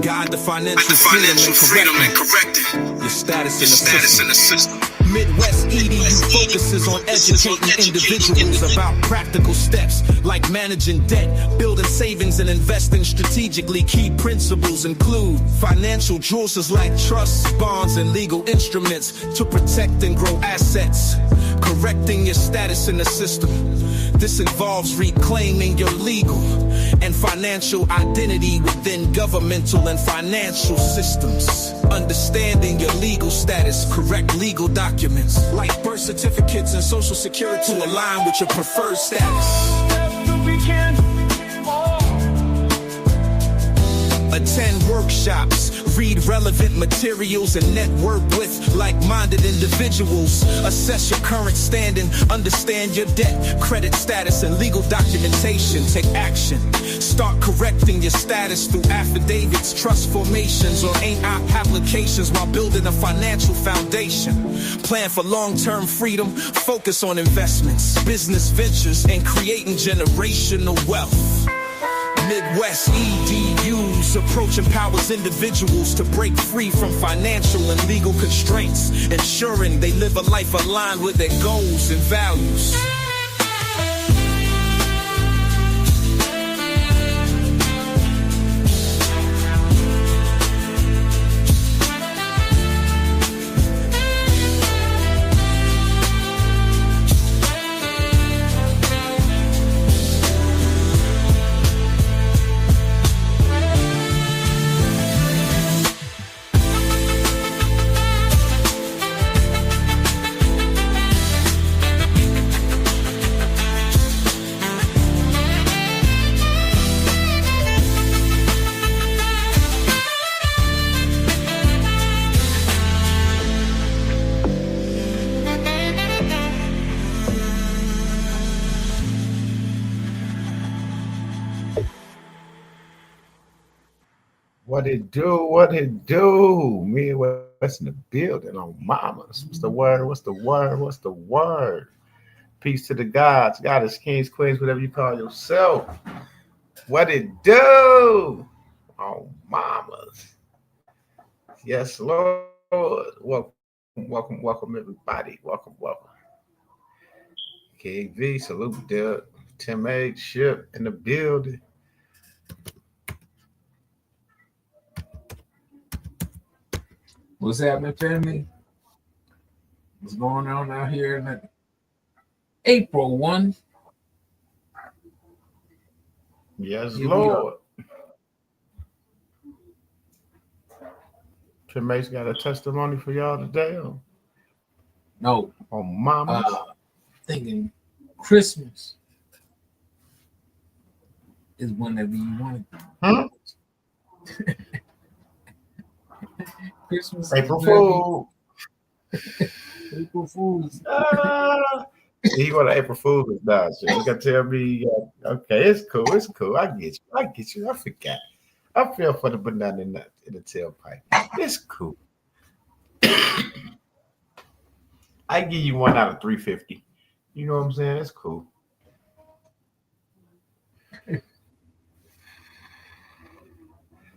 Guide the financial freedom and correcting your status in the system. Midwest EDU focuses on educating individuals about practical steps like managing debt, building savings, and investing strategically. Key principles include financial jewels like trusts, bonds, and legal instruments to protect and grow assets, correcting your status in the system. This involves reclaiming your legal and financial identity within governmental and financial systems. Understanding your legal status, correct legal documents like birth certificates and social security to align with your preferred status. Attend workshops, read relevant materials, and network with like-minded individuals. Assess your current standing, understand your debt, credit status, and legal documentation. Take action. Start correcting your status through affidavits, trust formations, or applications while building a financial foundation. Plan for long-term freedom, focus on investments, business ventures, and creating generational wealth. Midwest EDU's approach empowers individuals to break free from financial and legal constraints, ensuring they live a life aligned with their goals and values. What it do? What it do? Midwest in the building on mamas. What's the word? What's the word? What's the word? Peace to the gods, goddess, kings, queens, whatever you call yourself. What it do? Oh, mamas. Yes, Lord. Welcome, everybody. Welcome. KV, salute, Deb. Tim H, Ship in the building. What's happening, family? What's going on out here in April 1? Yes, here Lord. Tim H got a testimony for y'all today? Or? No. Oh, mama. Thinking Christmas is whenever you want it. Huh? Christmas. April Fool. April Fools. He got an April Fool's now. So you can tell me, okay, it's cool. I get you. I forgot. I feel for the banana in the tailpipe. It's cool. I give you 1 out of 350. You know what I'm saying? It's cool.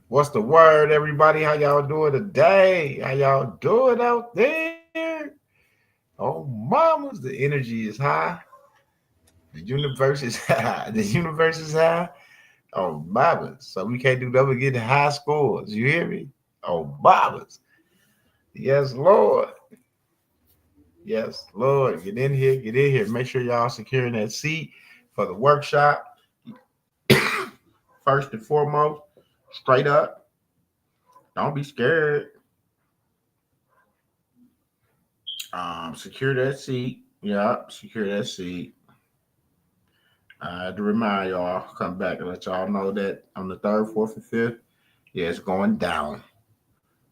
What's the word, everybody? How y'all doing today? How y'all doing out there? Oh, mamas, the energy is high. The universe is high. Oh, mamas. So we can't do nothing but get high scores. You hear me? Oh, mamas. Yes, Lord. Yes, Lord. Get in here. Make sure y'all securing that seat for the workshop. First and foremost, straight up. Don't be scared. Secure that seat. Yeah, secure that seat. I had to remind y'all, come back and let y'all know that on the 3rd, 4th, and 5th, yeah, it's going down.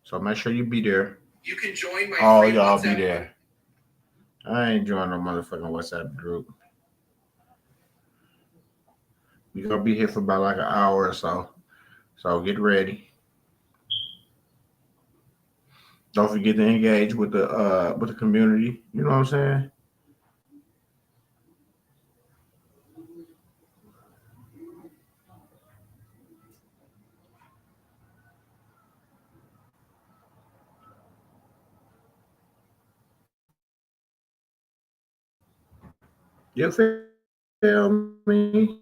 So make sure you be there. You can join my all y'all WhatsApp be there. I ain't joining no motherfucking WhatsApp group. We're gonna be here for about like an hour or so. So get ready. Don't forget to engage with the community. You know what I'm saying? You feel me?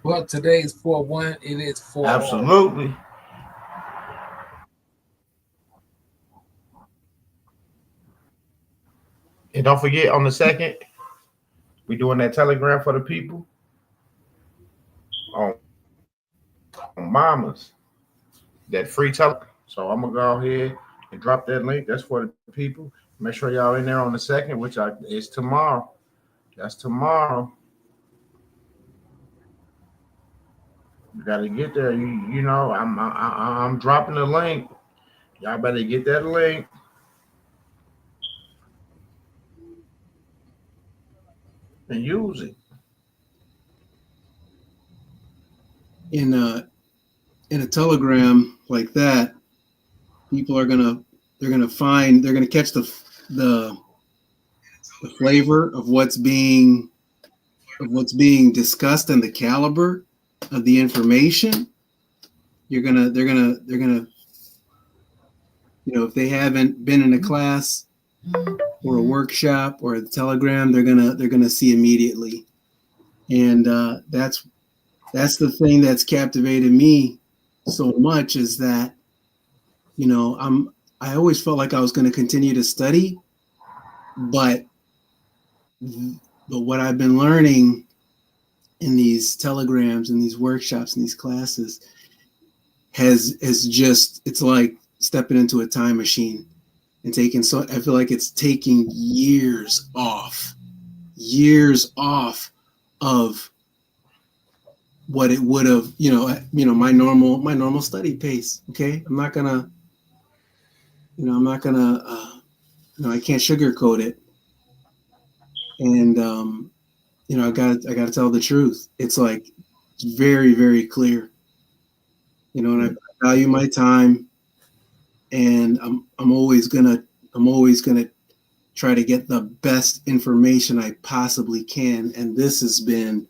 Well, today is 4-1. It is 4. Absolutely. And don't forget on the second, we doing that telegram for the people on Mamas, that free telegram. So I'm gonna go ahead and drop that link. That's for the people. Make sure y'all in there on the second, which is tomorrow. That's tomorrow. You gotta get there. You know I'm dropping the link. Y'all better get that link and use it. In a telegram like that, people are gonna catch the flavor of what's being discussed and the caliber of the information. They're gonna if they haven't been in a class or a workshop or a telegram, they're gonna see immediately. And that's the thing that's captivated me so much, is that I always felt like I was going to continue to study, but what I've been learning in these telegrams and these workshops and these classes it's like stepping into a time machine and I feel like it's taking years off of what it would have, my normal study pace. Okay. I'm not gonna, I can't sugarcoat it. And, I gotta tell the truth. It's like, it's very, very clear, and I value my time, and I'm always gonna try to get the best information I possibly can. And this has been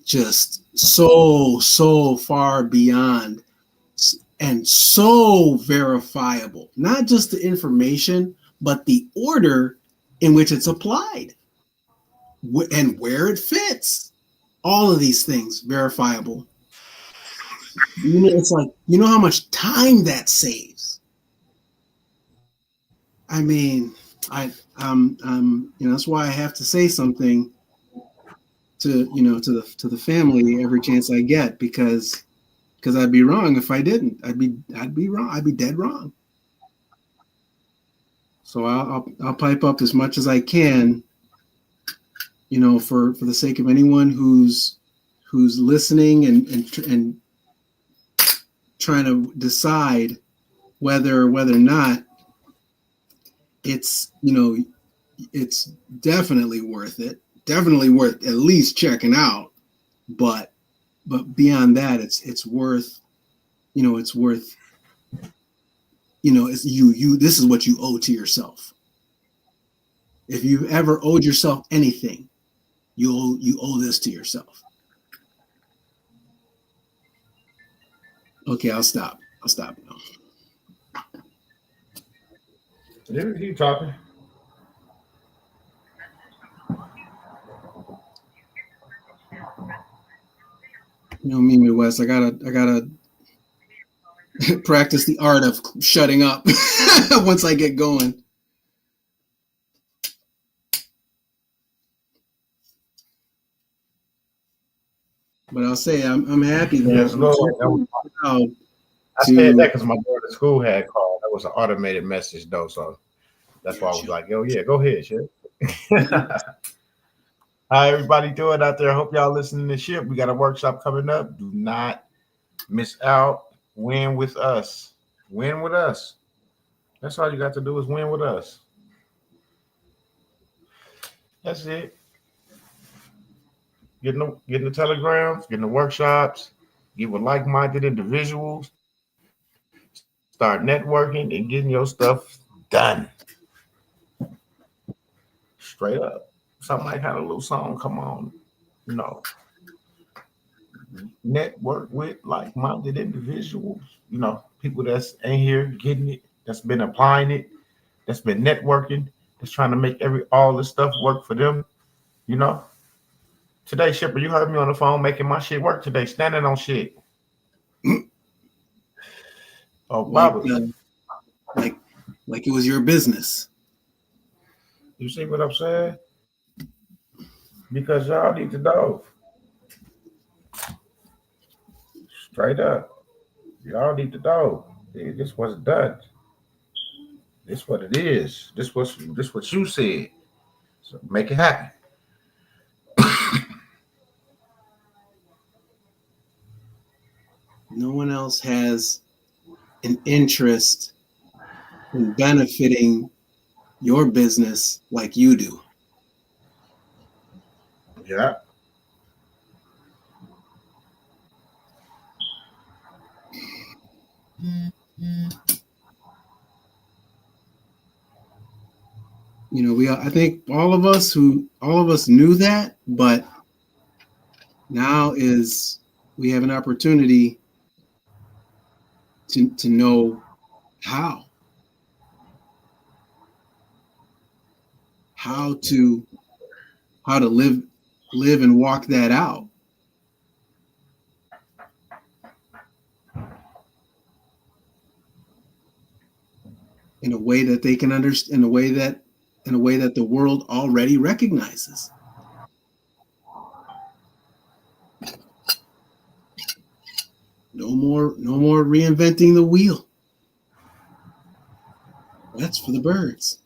just so far beyond and so verifiable, not just the information, but the order in which it's applied and where it fits. All of these things verifiable. It's like, how much time that saves. I mean, that's why I have to say something to the family every chance I get, because I'd be wrong if I didn't. I'd be wrong. I'd be dead wrong. So I'll pipe up as much as I can, for the sake of anyone who's listening and trying to decide whether or not it's it's definitely worth it. Definitely worth at least checking out, but beyond that, it's worth, it's worth, it's you. This is what you owe to yourself. If you've ever owed yourself anything, you owe this to yourself. Okay, I'll stop now. Yeah, keep talking. Me, Midwest. I gotta practice the art of shutting up once I get going. But I'll say I'm happy that Yes, Lord. I said that because my daughter's school had called. That was an automated message, though, so that's why I was like, "Oh yeah, go ahead, shit." How everybody doing out there? I hope y'all listening to shit. We got a workshop coming up. Do not miss out. Win with us. Win with us. That's all you got to do is win with us. That's it. Getting the telegrams, getting the workshops, get with like-minded individuals, start networking and getting your stuff done. Straight up. somebody had a little song come on, you know, network with like-minded individuals, you know, people that's in here getting it, that's been applying it, that's been networking, that's trying to make all this stuff work for them, you know. Today, Shipper, you heard me on the phone making my shit work today, standing on shit. Oh, like, Baba, like like it was your business. you see what I'm saying? Because y'all need to know. Straight up. Y'all need to know. This wasn't done. This what it is. This what you said. So make it happen. No one else has an interest in benefiting your business like you do. Yeah. You know, I think all of us knew that, but now we have an opportunity to know how to live and walk that out. In a way that they can understand, in a way that the world already recognizes. No more reinventing the wheel. That's for the birds.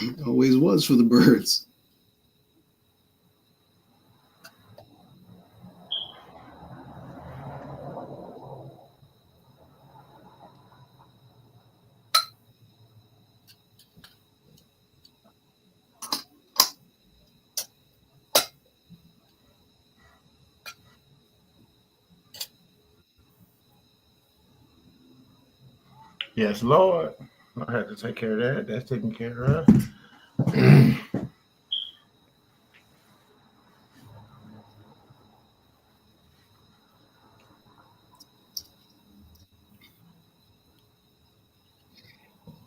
It always was for the birds. Yes, Lord. I had to take care of that. That's taken care of.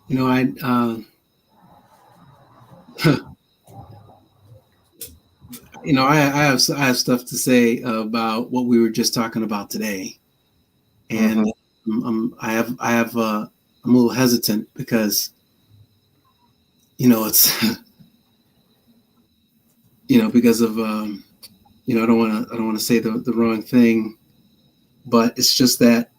You know, I have stuff to say about what we were just talking about today, and I'm a little hesitant because, you know, it's because of I don't want to say the wrong thing, but it's just that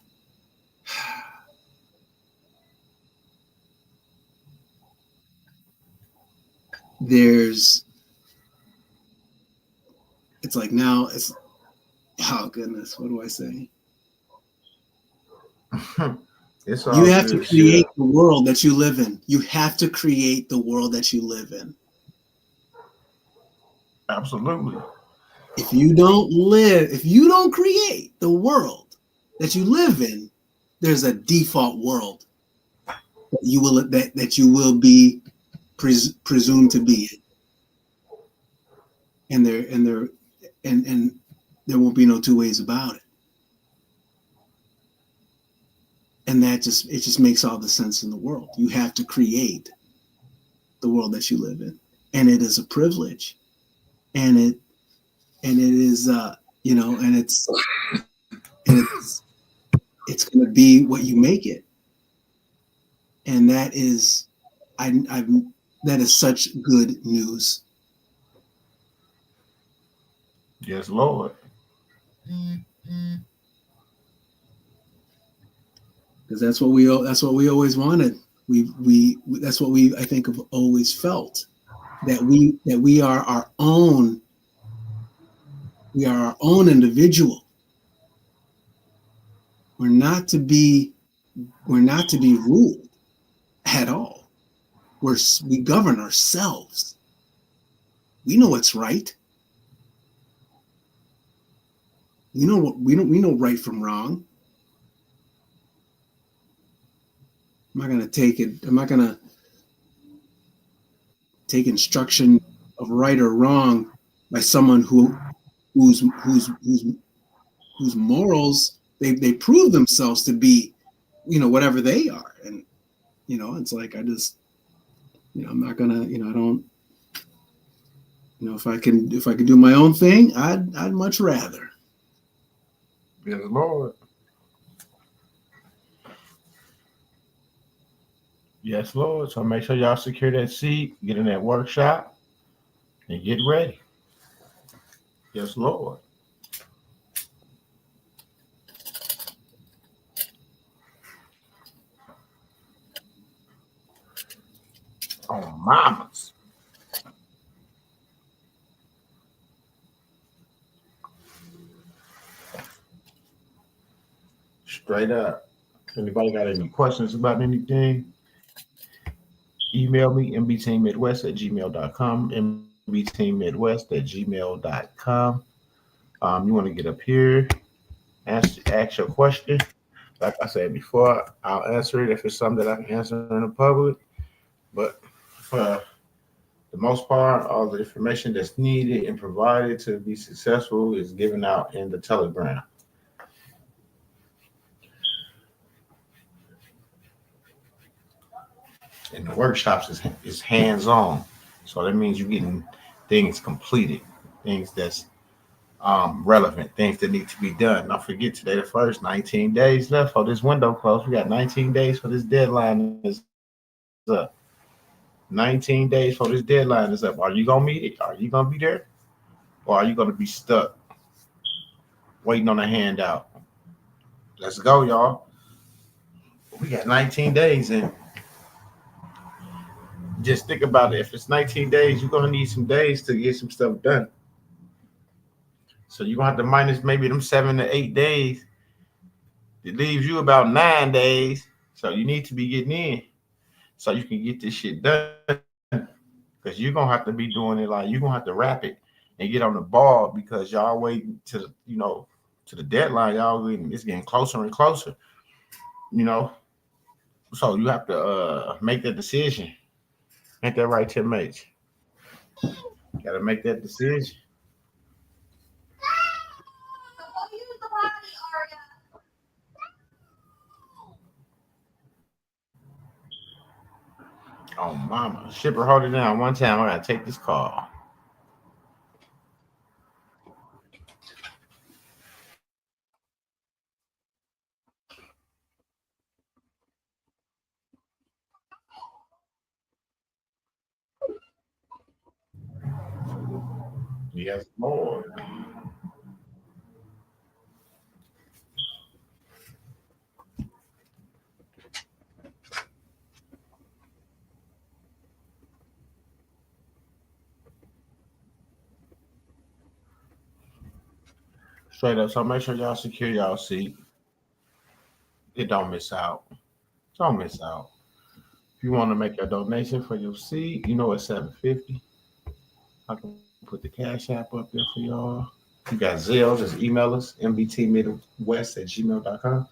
it's like now it's, oh goodness, what do I say? You have to create the world that you live in. You have to create the world that you live in. Absolutely. If you don't create the world that you live in, there's a default world that you will be presumed to be in. And there won't be no two ways about it. And it just makes all the sense in the world. You have to create the world that you live in. And it is a privilege. And it is it's going to be what you make it. And that is that is such good news. Yes, Lord. Because that's what we always wanted. That's what we, I think, have always felt, that we are our own. We are our own individual. We're not to be ruled. at all. We govern ourselves. We know what's right. We know right from wrong. I'm not gonna take instruction of right or wrong by someone whose morals they prove themselves to be, whatever they are. And it's like I just, I'm not gonna, I don't, if I can do my own thing, I'd much rather. Yes, Lord. Yes, Lord. So make sure y'all secure that seat, get in that workshop, and get ready. Yes, Lord. Oh, mamas. Straight up. Anybody got any questions about anything? Email me, mbteammidwest@gmail.com, mbteammidwest@gmail.com. You want to get up here, ask your question. Like I said before, I'll answer it if it's something that I can answer in the public. But for the most part, all the information that's needed and provided to be successful is given out in the Telegram. And the workshops is hands-on. So that means you're getting things completed, things that's relevant, things that need to be done. Don't forget, today the first 19 days left for this window close. We got 19 days for this deadline is up. 19 days for this deadline is up. Are you going to meet it? Are you going to be there? Or are you going to be stuck waiting on a handout? Let's go, y'all. We got 19 days in. Just think about it. If it's 19 days, you're going to need some days to get some stuff done. So you're going to have to minus maybe them 7 to 8 days. It leaves you about 9 days. So you need to be getting in so you can get this shit done. Because you're going to have to be doing it like you're going to have to wrap it and get on the ball because y'all waiting to the deadline. It's getting closer and closer, So you have to make that decision. Ain't that right, Tim H? Got to make that decision. Oh, mama. Shipper, hold it down one time. I got to take this call. Yes, Lord. Straight up. So make sure y'all secure y'all seat. It don't miss out. Don't miss out. If you want to make a donation for your seat, it's $7.50. I can put the Cash App up there for y'all. You got Zelle, just email us, mbtmidwest@gmail.com,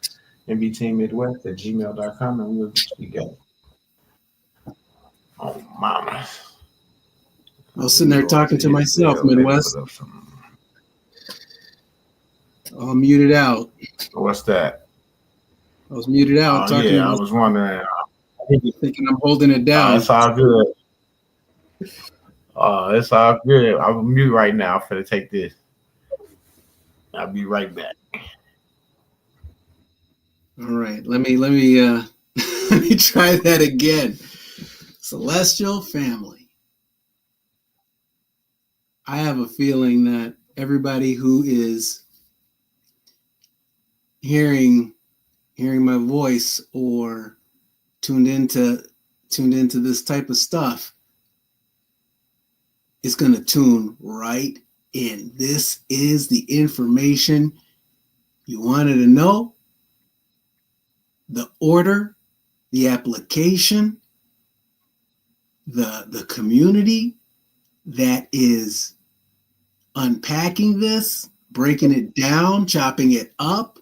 mbtmidwest@gmail.com, and we'll get you together. Oh, mama. I was sitting there talking to myself, Midwest. All muted out. What's that? I was muted out. Talking I was wondering. Thinking I'm holding it down. It's all good. It's all good. I'm mute right now. I'm finna take this. I'll be right back. All right. Let me let me try that again. Celestial family. I have a feeling that everybody who is hearing my voice or tuned into this type of stuff is going to tune right in. This is the information you wanted to know, the order, the application, the community that is unpacking this, breaking it down, chopping it up,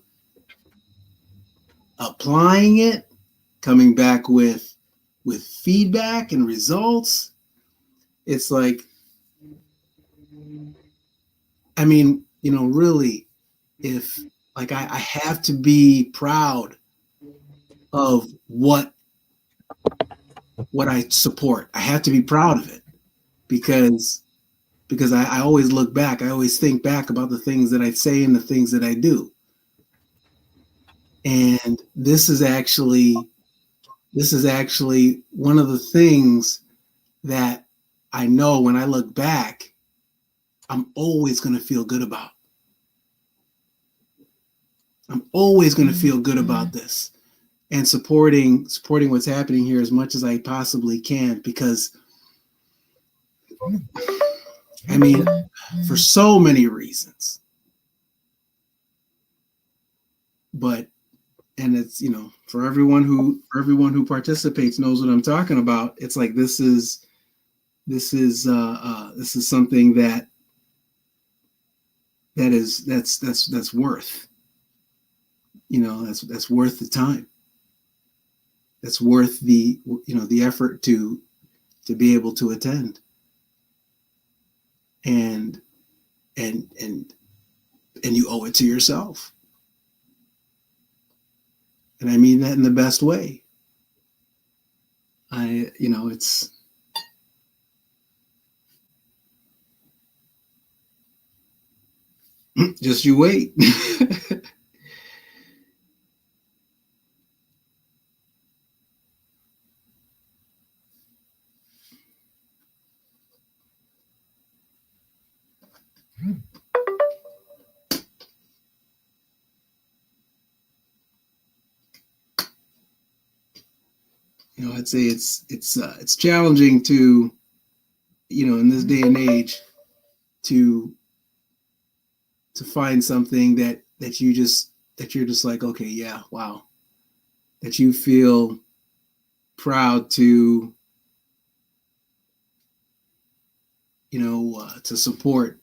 applying it, coming back with feedback and results. It's like, I mean, you know, really, if like I have to be proud of what I support. I have to be proud of it because I always look back. I always think back about the things that I say and the things that I do. And this is actually one of the things that I know when I look back, I'm always going to feel good about. I'm always going to feel good about this and supporting what's happening here as much as I possibly can, because I mean, for so many reasons. But, and it's, you know, for everyone who participates knows what I'm talking about. It's like, this is something that's worth, you know, that's worth the time. That's worth the, you know, the effort to be able to attend. And you owe it to yourself. And I mean that in the best way. You know, it's, just you wait. You know, I'd say it's challenging to, you know, in this day and age, to find something that you're just like, okay, yeah, wow, that you feel proud to, you know, to support.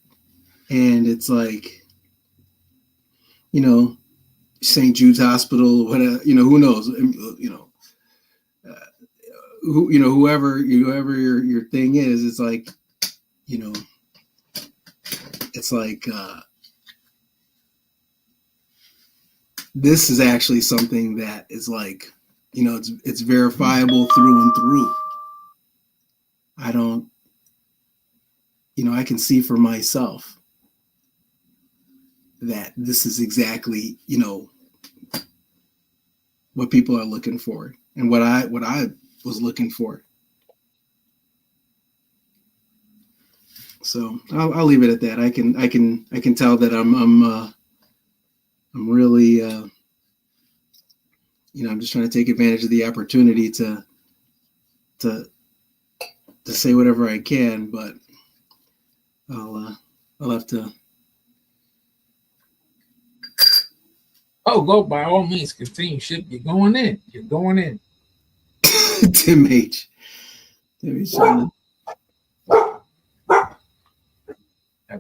And it's like, you know, St. Jude's Hospital, whatever, you know, who knows, you know, whoever your thing is, it's like, you know, it's like, this is actually something that is like, you know, it's verifiable through and through. I don't, you know, I can see for myself that this is exactly, you know, what people are looking for and what I was looking for. So I'll leave it at that. I can tell that I'm really, you know, I'm just trying to take advantage of the opportunity to say whatever I can, but I'll have to. Oh, go by all means, continue. You're going in. You're going in. Tim H. Now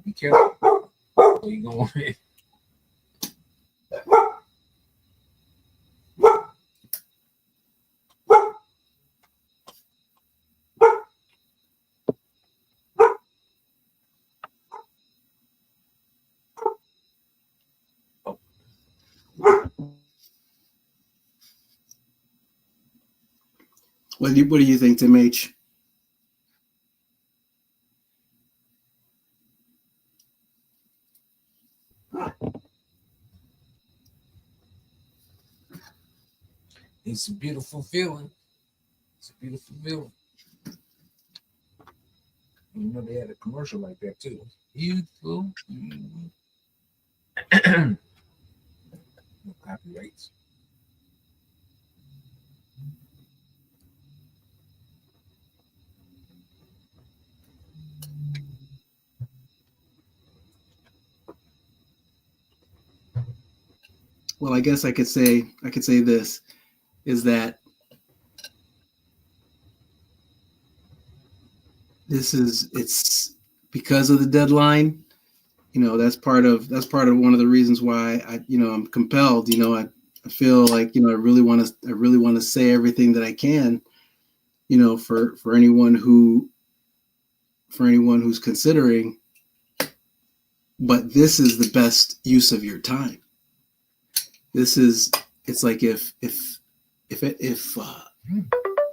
be careful. You're going in. What do you think, Tim H? It's a beautiful feeling. It's a beautiful feeling. You know, they had a commercial like that too. Beautiful. No copyrights. Well, I guess I could say this, is that it's because of the deadline. You know, that's part of one of the reasons why I'm compelled. You know, I feel like, I really want to say everything that I can, for anyone who's considering. But this is the best use of your time. It's like if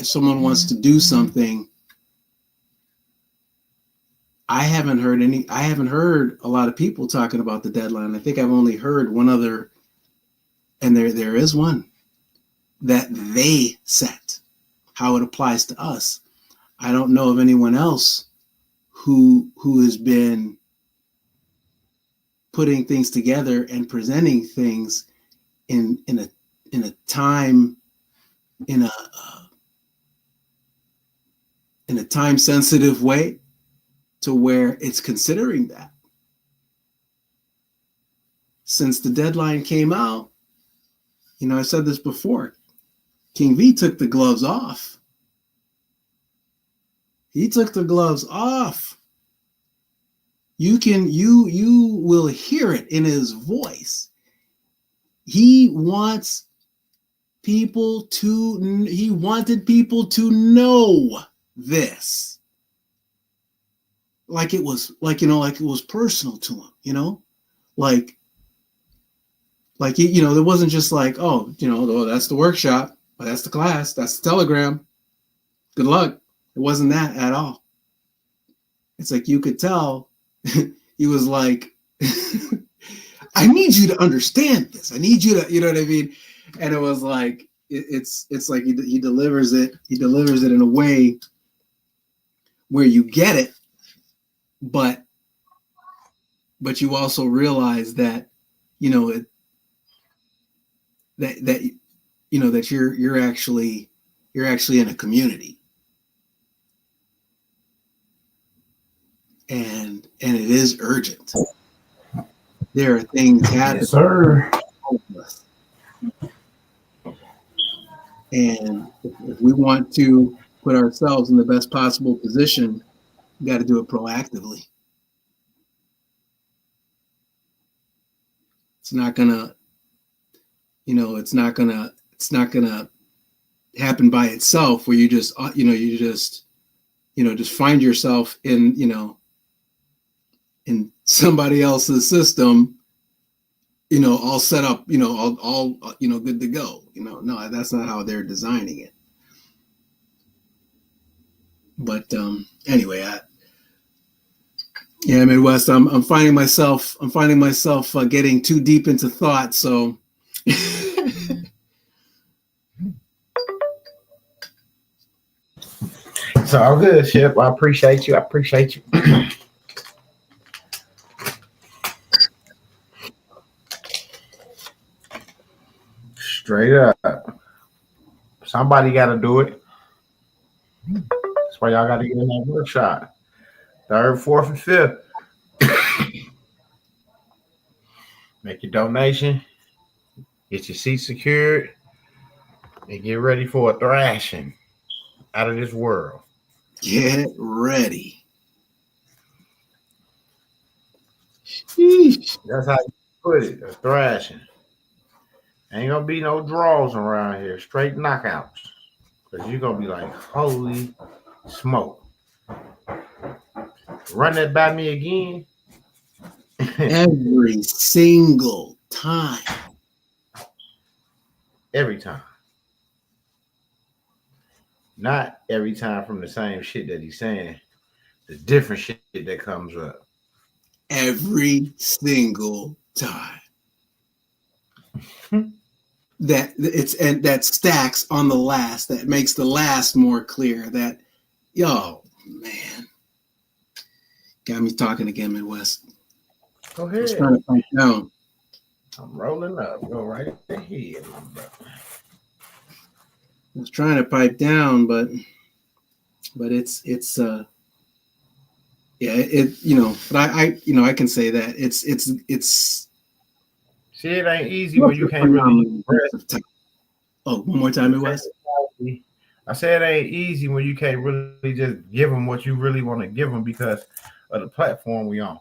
someone wants to do something, I haven't heard a lot of people talking about the deadline. I think I've only heard one other, and there is one that they set, how it applies to us. I don't know of anyone else who has been putting things together and presenting things in a time in a time sensitive way to where it's considering that. Since the deadline came out, I said this before, King V took the gloves off. He took the gloves off. You will hear it in his voice. He wanted people to know this. Like it was personal to him, there wasn't just like, that's the workshop, that's the class, that's the telegram, good luck. It wasn't that at all. It's like you could tell he was like, I need you to understand this. I need you to, you know what I mean? And it was like, it's like he delivers it in a way where you get it, but you also realize that, that you're actually in a community. And it is urgent. There are things happening. Yes, sir. And if we want to put ourselves in the best possible position, we got to do it proactively. It's not gonna happen by itself where you just find yourself in somebody else's system, all set up, all good to go. No, that's not how they're designing it. But anyway, Midwest, I'm finding myself getting too deep into thought. So it's all good, Shep. I appreciate you. Straight up. Somebody got to do it. That's why y'all got to get in that workshop. 3rd, 4th, and 5th. Make your donation. Get your seat secured. And get ready for a thrashing out of this world. Get ready. Sheesh. That's how you put it. A thrashing. Ain't gonna be no draws around here. Straight knockouts. Because you're gonna be like, holy smoke. Run that by me again. Every single time. Every time. Not every time from the same shit that he's saying. The different shit that comes up. Every single time. that stacks on the last, that makes the last more clear. That, yo, man, got me talking again, Midwest. Go ahead. I was trying to find down. I'm rolling up. Go right ahead, my brother. I was trying to pipe down, but it's but I can say that it's see, it ain't easy when you can't really. Oh, one more time, Midwest. I say it ain't easy when you can't really just give them what you really want to give them because of the platform we on.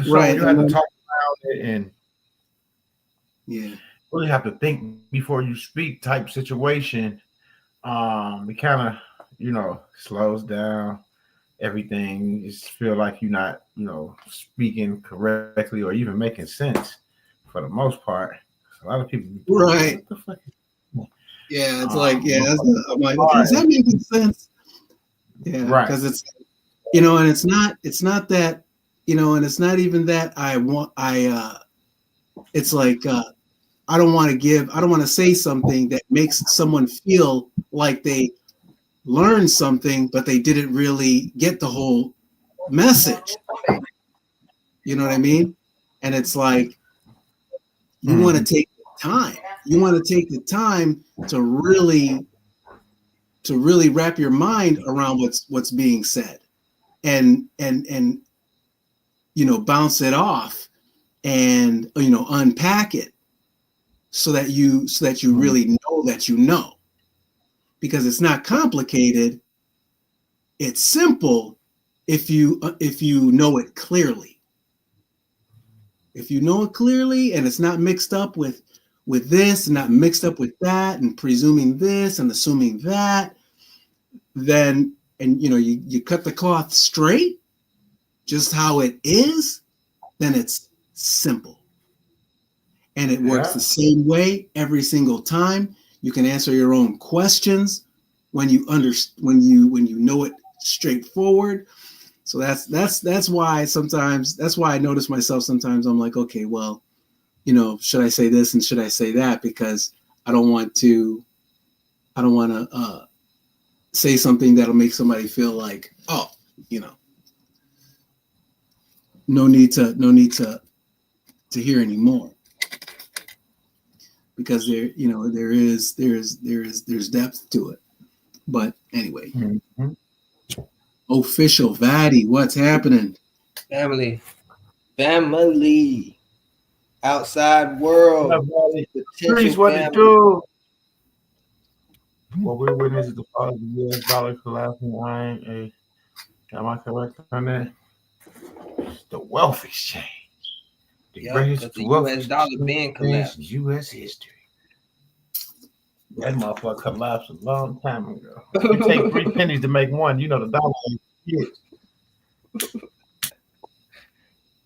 So Right. you have to talk about it and yeah, really have to think before you speak type situation. It kind of, slows down everything. You just feel like you're not, speaking correctly or even making sense for the most part. A lot of people be right. what the fuck? Yeah, it's like, yeah, I'm like, hard. okay, is that making sense? Yeah, Right. because it's, and it's not that, and it's not even that it's like, I don't want to say something that makes someone feel like they learned something, but they didn't really get the whole message. You know what I mean? And it's like, you want to take the time. You want to take the time to really wrap your mind around what's being said, and bounce it off, and unpack it, so that you really know that because it's not complicated. It's simple if you know it clearly. If you know it clearly, and it's not mixed up with this, not mixed up with that, and presuming this and assuming that, then, and you cut the cloth straight, just how it is, then it's simple. And it works the same way every single time. You can answer your own questions when you know it straightforward. So that's why I notice myself sometimes. I'm like, okay, well, should I say this and should I say that? Because I don't want to say something that'll make somebody feel like, oh, no need to hear anymore. Because there's depth to it. But anyway, Official Vaddy, what's happening? Family, outside world, Trees, what to do? Well, we're witnessing the fall of the U.S. dollar collapsing. Am I correct on that? The wealth exchange. The U.S. dollar being collapsed. U.S. history. That motherfucker collapsed a long time ago. It takes 3 pennies to make one. The dollar ain't shit.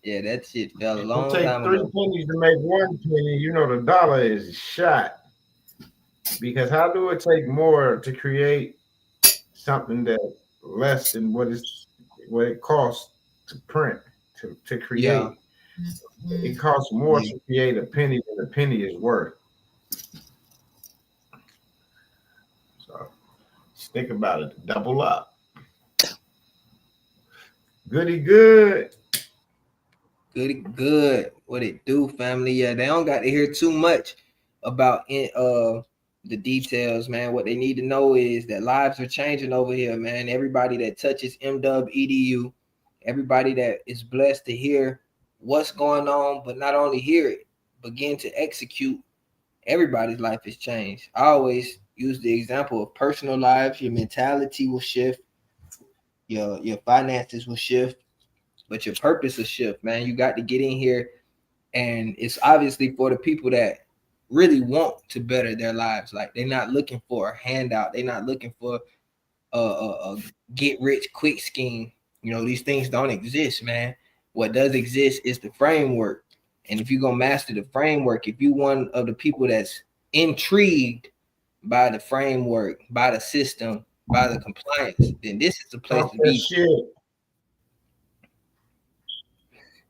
Yeah, that shit fell a long time ago. It takes 3 pennies to make 1 penny. The dollar is shot. Because how do it take more to create something that less than what it costs to print, to create? Yeah. It costs more to create a penny than a penny is worth. So just think about it. Double up. Goody good. Goody good. What it do, family? Yeah, they don't got to hear too much about the details, man. What they need to know is that lives are changing over here, man. Everybody that touches MW everybody that is blessed to hear what's going on, but not only hear it, begin to execute, everybody's life has changed. I always use the example of personal lives. Your mentality will shift, your finances will shift, but your purpose will shift, man. You got to get in here, and it's obviously for the people that really want to better their lives. Like, they're not looking for a handout. They're not looking for a get rich quick scheme. These things don't exist, man. What does exist is the framework. And if you're going to master the framework, if you're one of the people that's intrigued by the framework, by the system, by the compliance, then this is the place to be.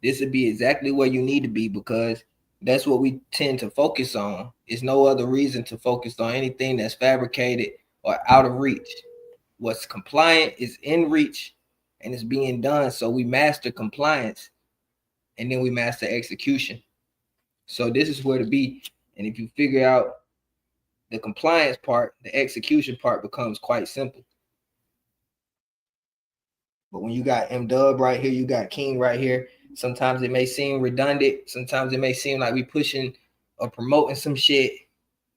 This would be exactly where you need to be, because that's what we tend to focus on. There's no other reason to focus on anything that's fabricated or out of reach. What's compliant is in reach and it's being done. So we master compliance and then we master execution. So this is where to be. And if you figure out the compliance part, the execution part becomes quite simple. But when you got M-Dub right here, you got King right here, sometimes it may seem redundant. Sometimes it may seem like we pushing or promoting some shit,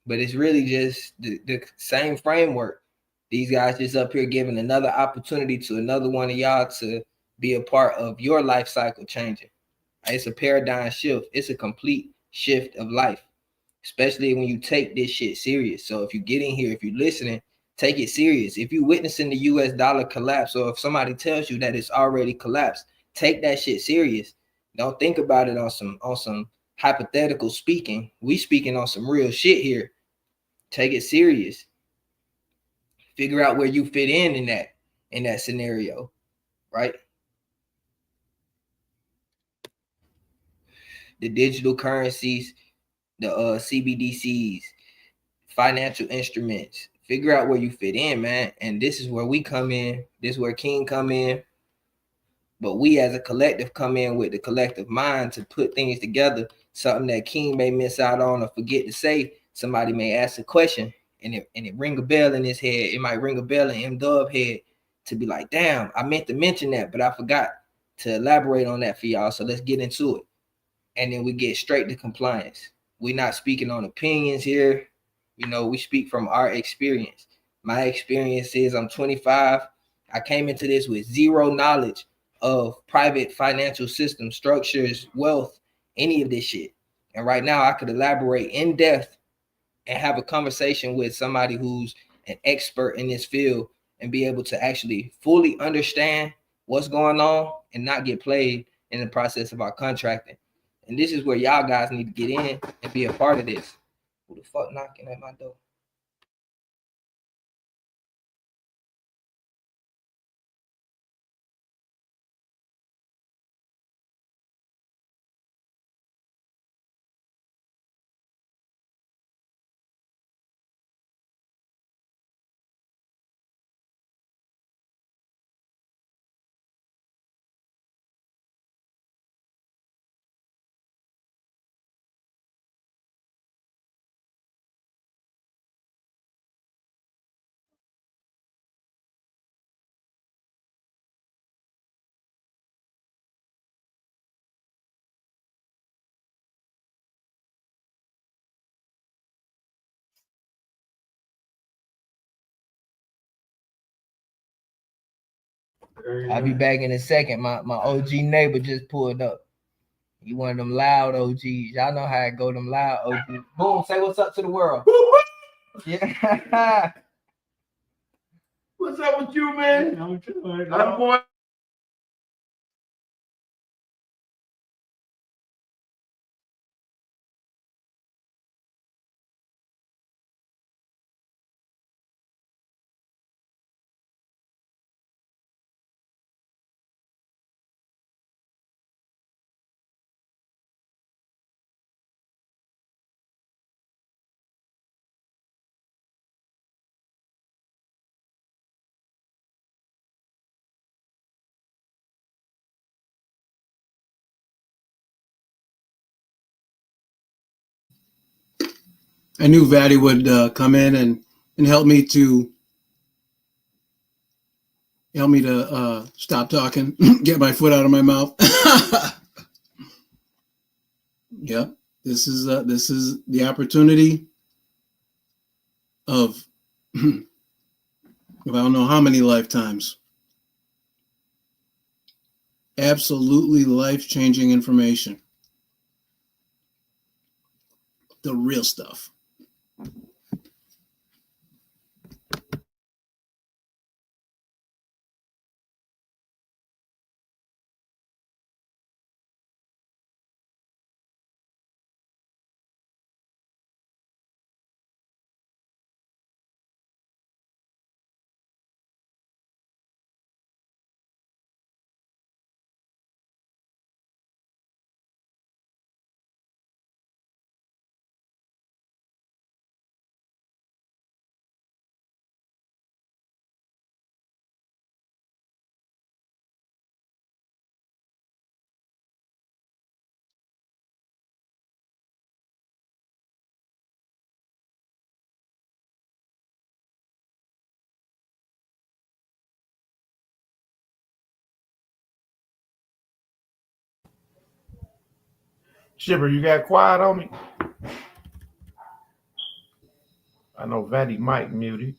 but it's really just the same framework. These guys just up here giving another opportunity to another one of y'all to be a part of your life cycle changing. It's a paradigm shift. It's a complete shift of life, especially when you take this shit serious. So if you get in here, if you're listening, take it serious. If you're witnessing the US dollar collapse, or if somebody tells you that it's already collapsed, take that shit serious. Don't think about it on some hypothetical speaking. We speaking on some real shit here. Take it serious. Figure out where you fit in that scenario, right? The digital currencies, the CBDCs, financial instruments. Figure out where you fit in, man. And this is where we come in. This is where King come in. But we as a collective come in with the collective mind to put things together. Something that King may miss out on or forget to say. Somebody may ask a question and it ring a bell in his head. It might ring a bell in M-Dub head to be like, damn, I meant to mention that, but I forgot to elaborate on that for y'all. So let's get into it. And then we get straight to compliance. We're not speaking on opinions here. You know, we speak from our experience. My experience is I'm 25. I came into this with zero knowledge of private financial system structures, wealth, any of this shit. And right now I could elaborate in depth and have a conversation with somebody who's an expert in this field and be able to actually fully understand what's going on and not get played in the process of our contracting. And this is where y'all guys need to get in and be a part of this. Who the fuck knocking at my door? I'll be back in a second. My OG neighbor just pulled up. You one of them loud OGs. Y'all know how it go, them loud OGs. Boom, say what's up to the world. Yeah. What's up with you, man? I'm going. I knew Vaddy would come in and help me to stop talking, get my foot out of my mouth. Yeah, this is the opportunity of I don't know how many lifetimes. Absolutely life-changing information. The real stuff. Shipper, you got quiet on me? I know Vatty Mike muted.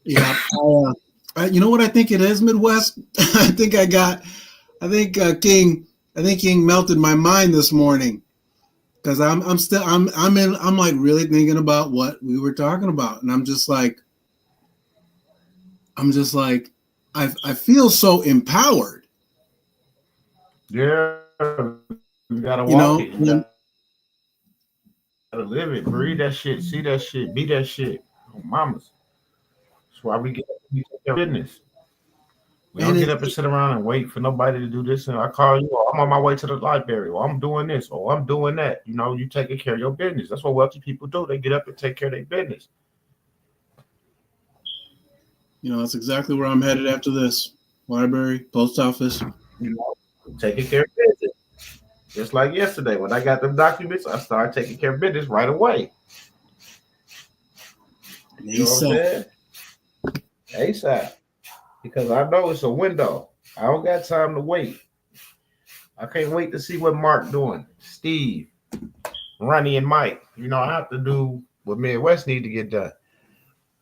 Yeah. You know what I think it is, Midwest? I think King melted my mind this morning. Because I'm like really thinking about what we were talking about. And I'm just like, I feel so empowered. Yeah. You gotta walk it. You gotta live it, breathe that shit, see that shit, be that shit. Oh, mamas. That's why we take care of business. We don't get up and sit around and wait for nobody to do this. And I call you, or I'm on my way to the library, or I'm doing this, or I'm doing that. You know, you taking care of your business. That's what wealthy people do. They get up and take care of their business. You know, that's exactly where I'm headed after this. Library, post office. You know, taking care of business. Just like yesterday, when I got them documents, I started taking care of business right away. You know what I'm saying? ASAP. Because I know it's a window. I don't got time to wait. I can't wait to see what Mark doing. Steve, Ronnie, and Mike. You know, I have to do what Midwest need to get done.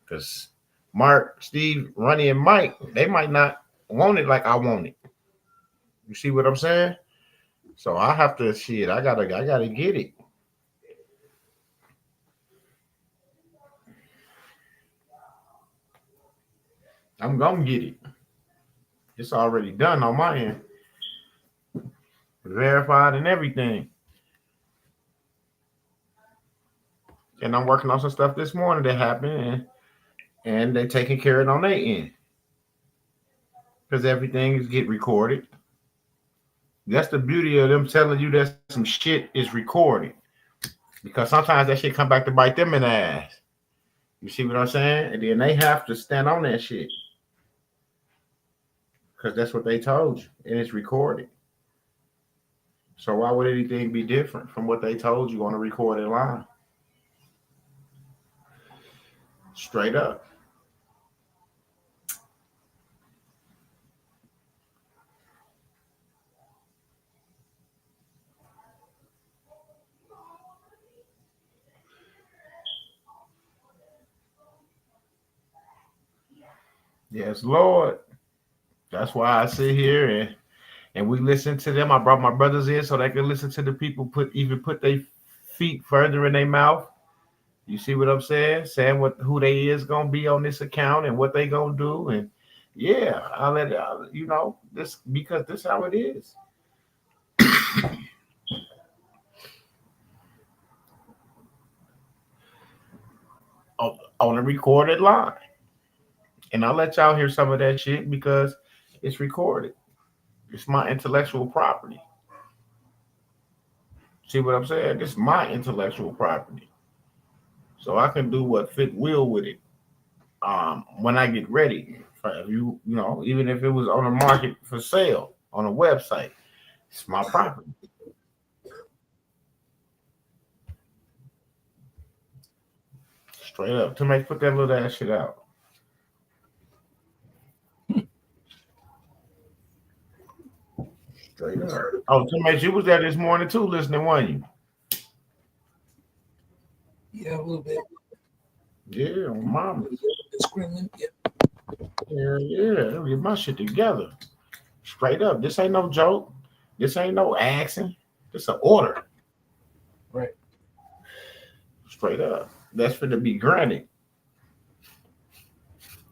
Because Mark, Steve, Ronnie, and Mike, they might not want it like I want it. You see what I'm saying? So I have to shit. I gotta get it. I'm gonna get it. It's already done on my end. Verified and everything. And I'm working on some stuff this morning that happened, and they're taking care of it on their end. Because everything is get recorded. That's the beauty of them telling you that some shit is recorded. Because sometimes that shit come back to bite them in the ass. You see what I'm saying? And then they have to stand on that shit. Because that's what they told you, and it's recorded. So why would anything be different from what they told you on a recorded line? Straight up. Yes, Lord. That's why I sit here and we listen to them. I brought my brothers in so they can listen to the people put their feet further in their mouth. You see what I'm saying? Saying who they is gonna be on this account and what they gonna do. And yeah, I'll let you know this because this how it is. On a recorded line. And I'll let y'all hear some of that shit because it's recorded. It's my intellectual property. See what I'm saying? This is my intellectual property. So I can do what fit will with it when I get ready. You know, even if it was on the market for sale on a website, it's my property. Straight up. To make put that little ass shit out. Straight up. Oh, Timace, you was there this morning too, listening, weren't you? Yeah, a little bit. Yeah, mama. Screaming. Yeah. Yeah. Get my shit together. Straight up. This ain't no joke. This ain't no accent. This an order. Right. Straight up. That's for to be granted.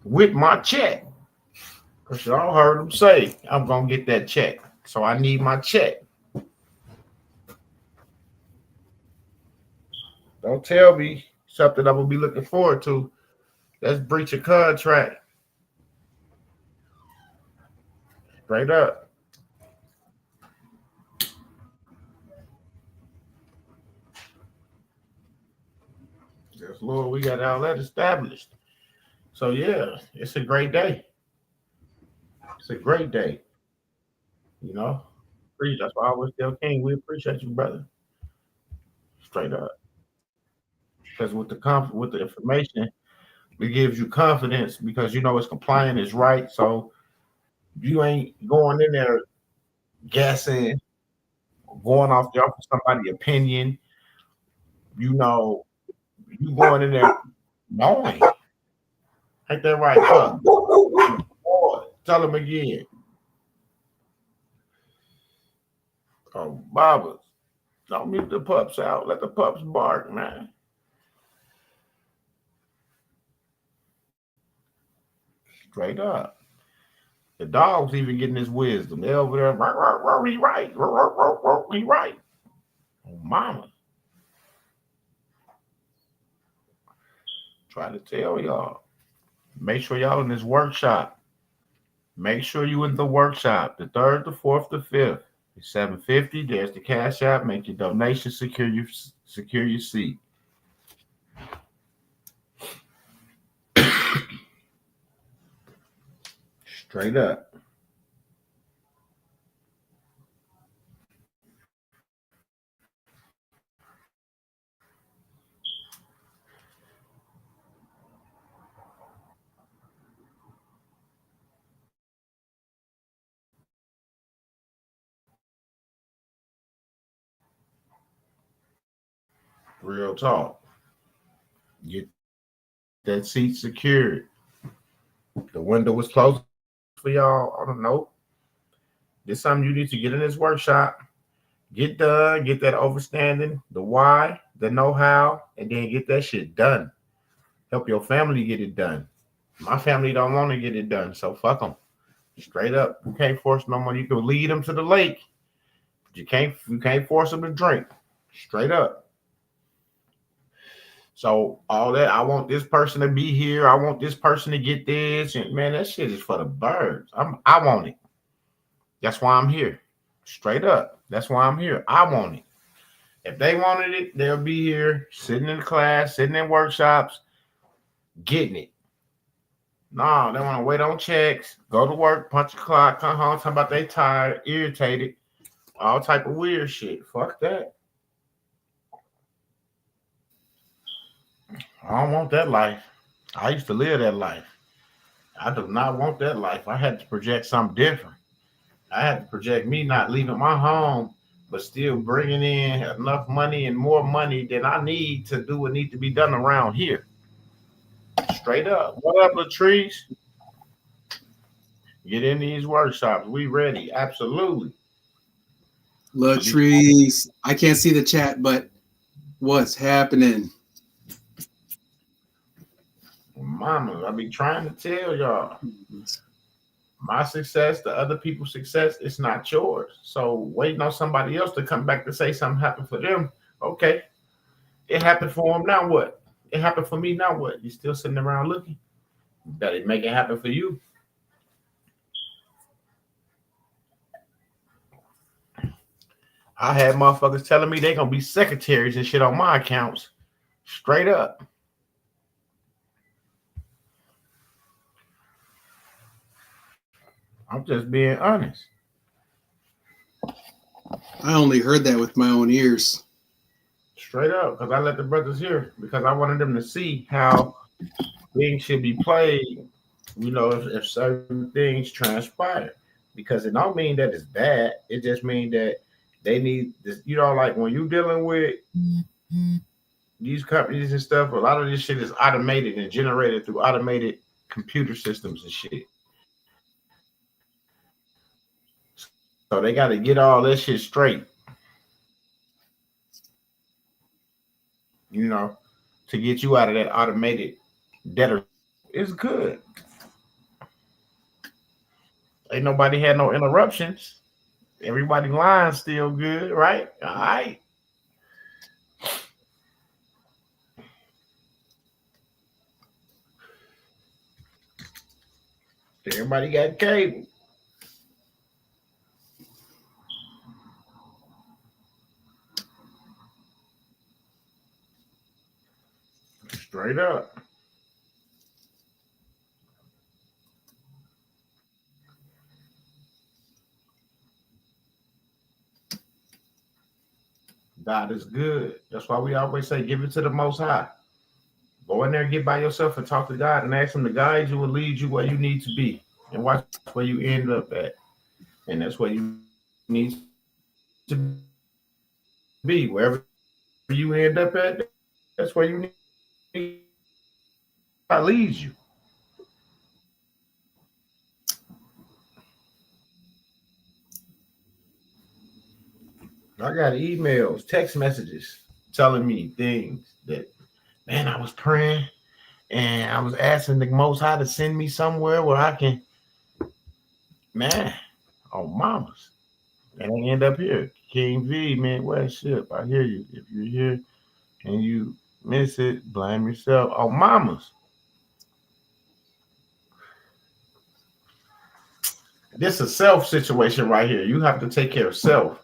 With my check. Because y'all heard them say, I'm going to get that check. So I need my check. Don't tell me something I'm going to be looking forward to. That's breach of contract. Straight up. Yes, Lord, we got all that established. So yeah, it's a great day. It's a great day. You know, that's why I always tell King, we appreciate you, brother. Straight up. Because with the information, it gives you confidence because you know it's compliant, it's right. So you ain't going in there guessing going off there for somebody's opinion. You know, you going in there knowing. Ain't that right, Chuck? Boy, tell him again. Oh, Baba, don't mute the pups out. Let the pups bark, man. Straight up. The dog's even getting his wisdom. They're over there. He right. He right. Oh, mama. Try to tell y'all. Make sure y'all in this workshop. Make sure you in the workshop. The 3rd, the 4th, the 5th. It's $750. There's the Cash App. Make your donation. Secure your seat. Straight up. Real talk. Get that seat secured. The window was closed for y'all. I don't know. This is something you need to get in this workshop. Get done. Get that understanding, the why, the know-how, and then get that shit done. Help your family get it done. My family don't want to get it done, so fuck them. Straight up. You can't force no more. You can lead them to the lake, but you can't force them to drink. Straight up. So all that, I want this person to be here. I want this person to get this. And man, that shit is for the birds. I want it. That's why I'm here. Straight up. That's why I'm here. I want it. If they wanted it, they'll be here, sitting in class, sitting in workshops, getting it. No, they want to wait on checks, go to work, punch a clock, come home, talk about they tired, irritated, all type of weird shit. Fuck that. I don't want that life. I used to live that life. I do not want that life. I had to project something different. I had to project me not leaving my home, but still bringing in enough money and more money than I need to do what needs to be done around here. Straight up. What up, Latrice? Get in these workshops. We ready. Absolutely. Latrice, I can't see the chat, but what's happening? Mama, I be trying to tell y'all. My success, the other people's success, it's not yours. So waiting on somebody else to come back to say something happened for them. Okay. It happened for them. Now what? It happened for me. Now what? You still sitting around looking? You better make it happen for you. I had motherfuckers telling me they gonna be secretaries and shit on my accounts. Straight up. I'm just being honest. I only heard that with my own ears. Straight up, because I let the brothers hear, because I wanted them to see how things should be played, you know, if certain things transpire. Because it don't mean that it's bad. It just means that they need this, you know, like when you're dealing with these companies and stuff, a lot of this shit is automated and generated through automated computer systems and shit. So they got to get all that shit straight, you know, to get you out of that automated debtor. It's good. Ain't nobody had no interruptions. Everybody line still good, right? All right. Everybody got cable. Straight up. God is good. That's why we always say, give it to the Most High. Go in there, get by yourself, and talk to God, and ask Him to guide you and lead you where you need to be, and watch where you end up at. And that's where you need to be. Wherever you end up at, that's where you need. That leads you. I got emails, text messages telling me things that, man, I was praying and I was asking the Most High to send me somewhere where I can, man, oh, mamas. And I end up here. King V, Midwest Ship. I hear you. If you're here and you miss it, blame yourself. Oh, mamas. This is a self situation right here. You have to take care of self.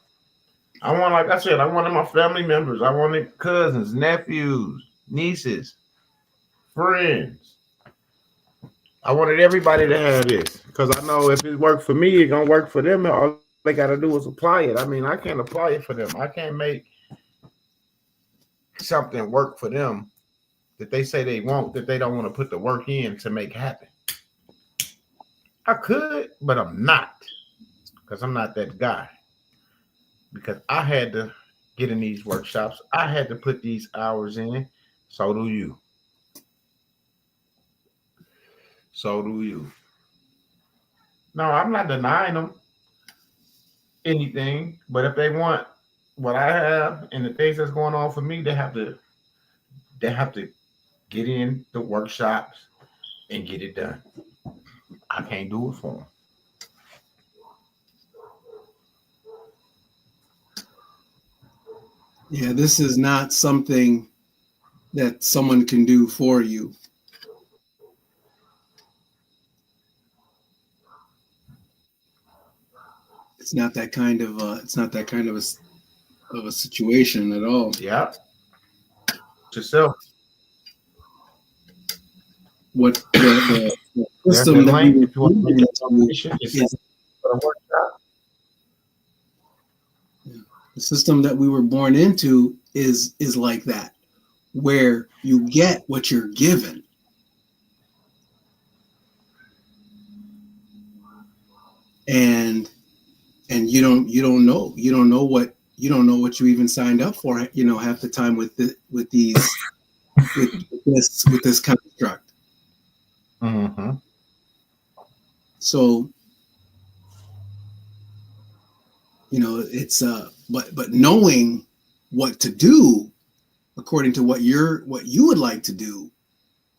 I want, like I said, I wanted my family members. I wanted cousins, nephews, nieces, friends. I wanted everybody to have this because I know if it worked for me, it's going to work for them. All they got to do is apply it. I mean, I can't apply it for them. I can't make something work for them that they say they want, that they don't want to put the work in to make happen. I could, but I'm not, because I'm not that guy. Because I had to get in these workshops. I had to put these hours in. So do you. So do you. No, I'm not denying them anything. But if they want what I have and the things that's going on for me, they have to get in the workshops and get it done. I can't do it for them. Yeah, this is not something that someone can do for you. It's not that kind of a situation at all. Yeah. Yourself. What the system that we were born into is the system that we were born into is like that, where you get what you're given. And you don't know what you even signed up for, half the time with this construct. Mm-hmm. So, it's but knowing what to do according to what you would like to do,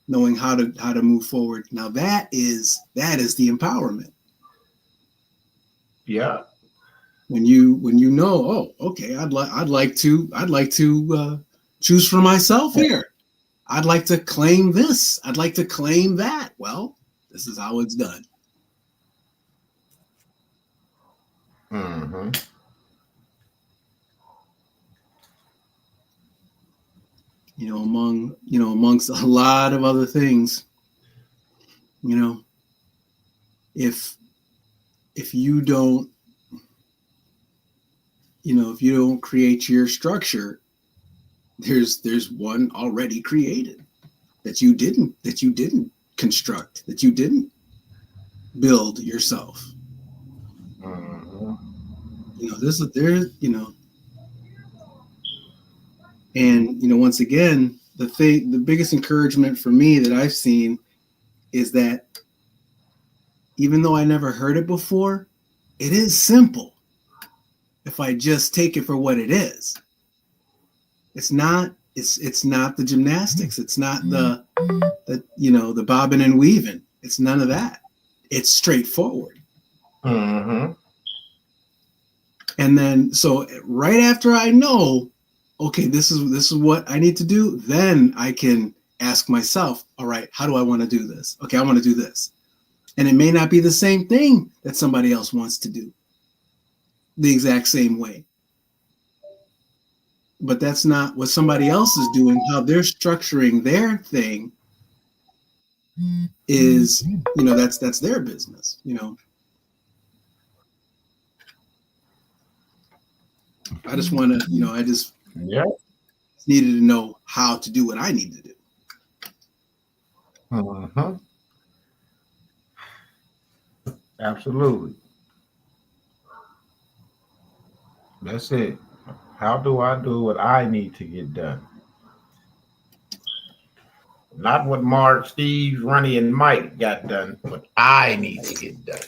knowing how to move forward. Now that is the empowerment. Yeah. When you know, oh, okay, I'd like to choose for myself here. I'd like to claim this. I'd like to claim that. Well, this is how it's done. Mm-hmm. Amongst a lot of other things, if you don't, if you don't create your structure, there's one already created that you didn't construct, that you didn't build yourself. Mm-hmm. And once again, the biggest encouragement for me that I've seen is that even though I never heard it before, it is simple if I just take it for what it is. It's not the gymnastics. It's not the bobbing and weaving. It's none of that. It's straightforward. Mm-hmm. And then, so right after I know, okay, this is what I need to do, then I can ask myself, all right, how do I want to do this? Okay, I want to do this. And it may not be the same thing that somebody else wants to do the exact same way. But that's not what somebody else is doing. How they're structuring their thing is, that's their business, I just want to, I just needed to know how to do what I need to do. Uh-huh. Absolutely. That's it. How do I do what I need to get done? Not what Mark, Steve, Ronnie, and Mike got done. What I need to get done.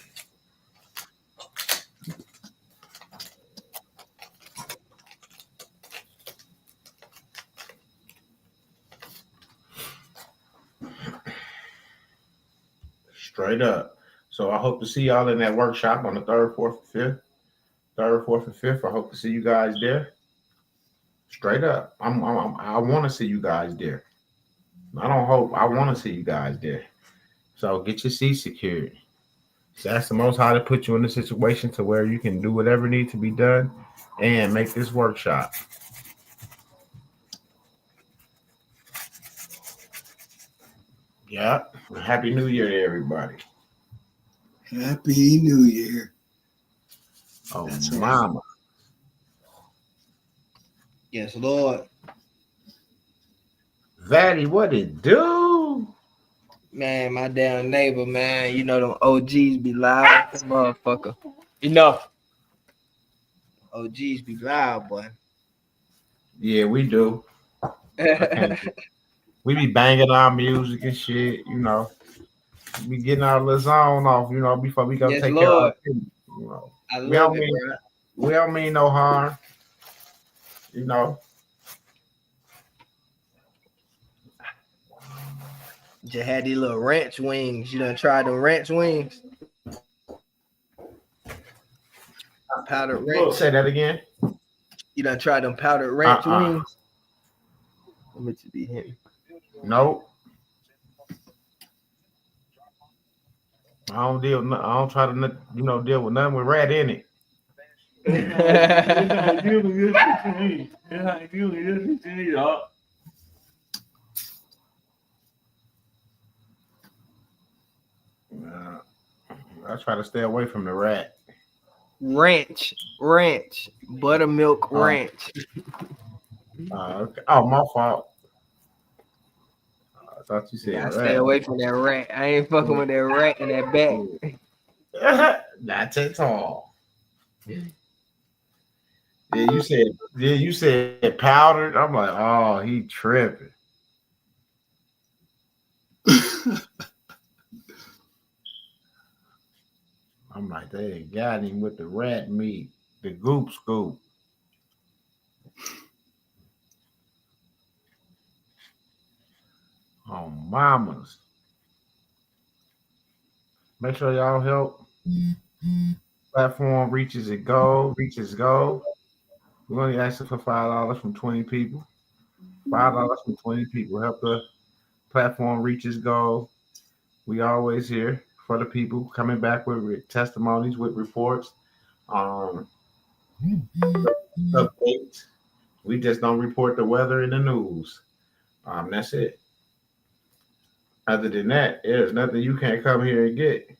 Straight up. So I hope to see y'all in that workshop on the 3rd, 4th, and 5th. 3rd, 4th, and 5th. I hope to see you guys there. Straight up. I want to see you guys there. I don't hope. I want to see you guys there. So get your seat secured. So that's the Most High to put you in a situation to where you can do whatever needs to be done and make this workshop. Yeah. Happy New Year to everybody. Happy New Year. Oh, That's right. mama. Yes, Lord. Vaddy, what it do? Man, my damn neighbor, man. You know them OGs be loud, motherfucker. Enough. OGs be loud, boy. Yeah, we do. We be banging our music and shit, you know. We getting our little zone off, you know, before we go Yes, take Lord. care of our people, you know. I We love don't it, mean bro. we don't mean no harm, you know. Just had these little ranch wings. You done tried them ranch wings? Powdered Look, ranch. say that again. You done tried them powdered ranch wings? Let me just be hitting. Nope. I don't try to, you know, deal with nothing with rat in it. I try to stay away from the rat. ranch, buttermilk ranch. Okay. Oh, my fault. I thought you said I rat. stay away from that rat. I ain't fucking with that rat in that bag. Not at all. Yeah, you said powdered. I'm like, oh, he tripping. I'm like, they got him with the rat meat, the goop scoop. Oh, mamas. Make sure y'all help. Platform reaches goal. We're only asking for $5 from 20 people. $5 from 20 people. Help the platform reaches goal. We always here for the people coming back with testimonies, with reports, updates. We just don't report the weather in the news. That's it. Other than that, there's nothing you can't come here and get.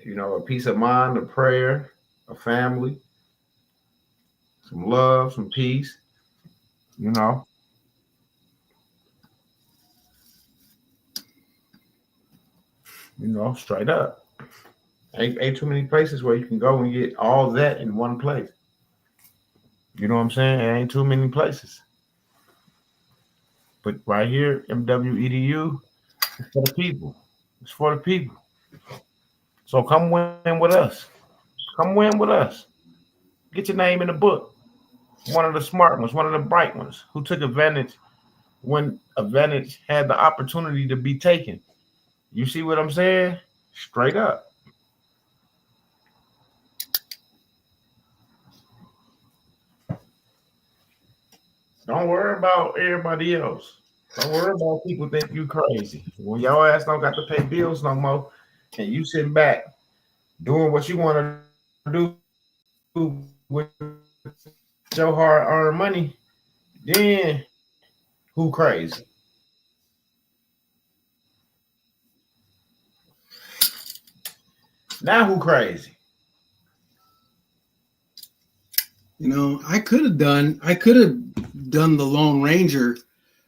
You know, a peace of mind, a prayer, a family, some love, some peace. You know. Straight up. Ain't too many places where you can go and get all that in one place. You know what I'm saying? It ain't too many places. But right here, MWEDU, it's for the people. It's for the people. So come win with us. Come win with us. Get your name in the book. One of the smart ones, one of the bright ones who took advantage when advantage had the opportunity to be taken. You see what I'm saying? Straight up. Don't worry about everybody else. Don't worry about people think you crazy. When your ass don't got to pay bills no more, and you sitting back doing what you want to do with your hard-earned money, then who crazy? Now who crazy? You know, I could have done the Lone Ranger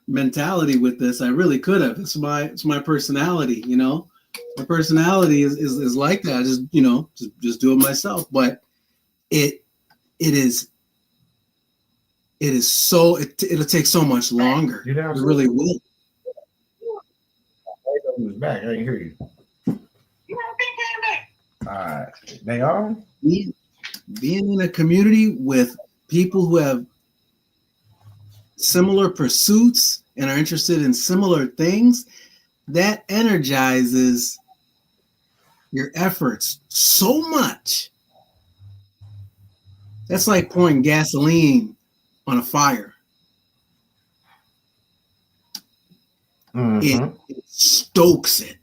mentality with this. I really could have. It's my personality, you know. My personality is like that. Just do it myself. But it is it is so it'll take so much longer. You know, It really will. He was back. I didn't hear you. All right, they on? Being in a community with people who have similar pursuits and are interested in similar things, that energizes your efforts so much. That's like pouring gasoline on a fire. Mm-hmm. It stokes it.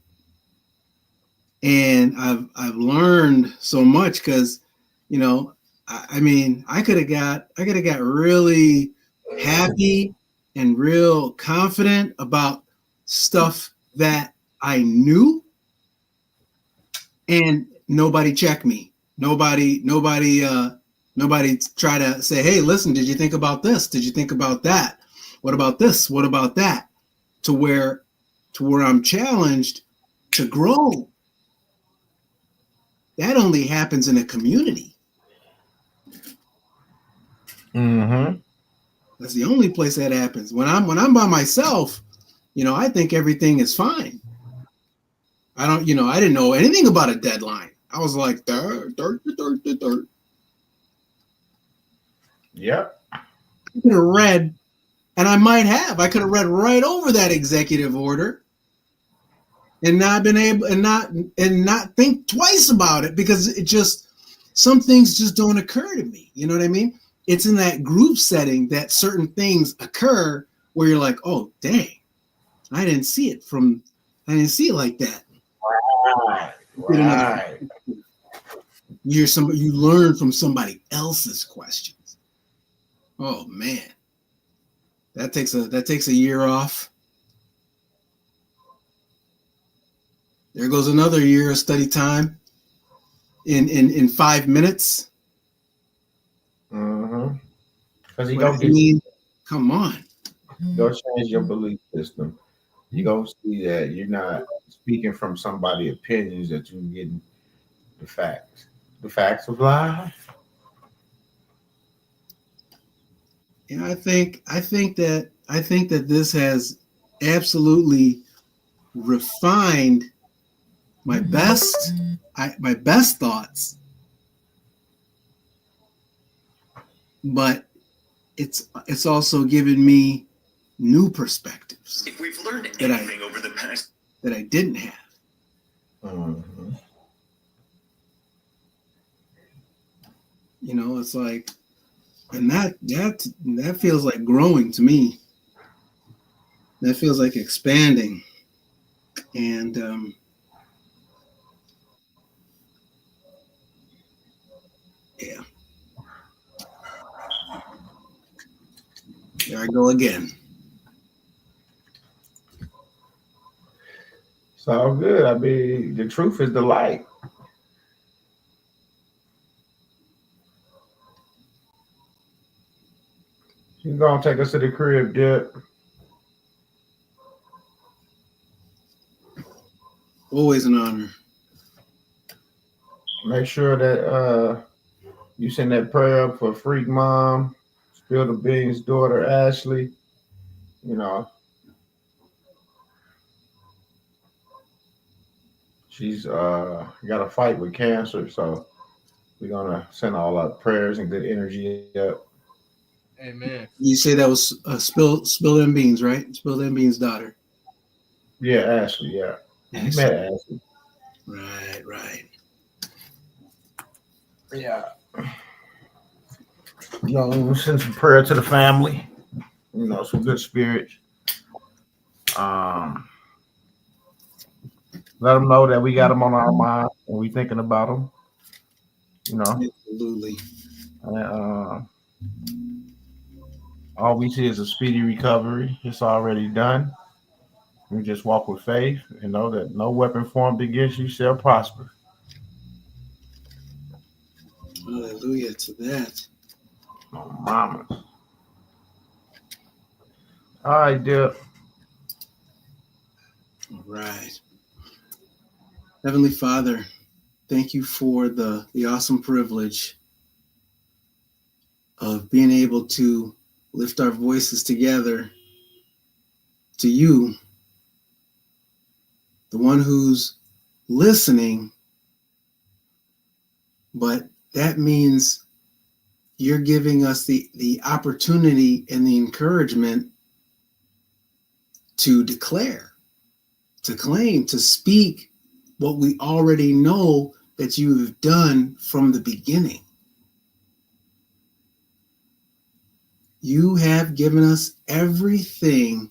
And I've learned so much because, you know, I mean, I could have got really happy and real confident about stuff that I knew, and nobody checked me. Nobody try to say, hey, listen, did you think about this? Did you think about that? What about this? What about that? To where I'm challenged to grow. That only happens in a community. Mm-hmm. That's the only place that happens. When I'm by myself, you know, I think everything is fine. I didn't know anything about a deadline. I was like, dirt. Yep. I could have read, and I could have read right over that executive order and not been able and not think twice about it, because it just, some things just don't occur to me. You know what I mean? It's in that group setting that certain things occur where you're like, oh dang, I didn't see it like that. Right. You learn from somebody else's questions. Oh man, that takes a year off. There goes another year of study time in 5 minutes. Mm-hmm. Because come on. Go change your belief system. You're gonna see that you're not speaking from somebody's opinions, that you're getting the facts of life. Yeah, I think that this has absolutely refined my best thoughts, but it's also given me new perspectives. If we've learned anything over the past that I didn't have. Mm-hmm. You know, it's like, and that feels like growing to me. That feels like expanding. And yeah. There I go again. It's all good. I mean, the truth is the light. She's gonna take us to the crib, Dip. Always an honor. Make sure that you send that prayer up for Freak Mom, Spill the Beans' daughter, Ashley. You know, she's got a fight with cancer, so we're gonna send all our prayers and good energy up. Amen. You say that was Spill Them Beans, right? Spill Them Beans' daughter. Yeah, Ashley. Yeah, you met Ashley. Right. Yeah. You know, send some prayer to the family. You know, some good spirits. Let them know that we got them on our mind and we thinking about them. You know, absolutely. And, all we see is a speedy recovery. It's already done. We just walk with faith and know that no weapon formed against you shall prosper. Hallelujah to that. Oh, mama. All right, Dip. All right. Heavenly Father, thank you for the awesome privilege of being able to lift our voices together to you, the one who's listening, but that means you're giving us the opportunity and the encouragement to declare, to claim, to speak what we already know that you have done from the beginning. You have given us everything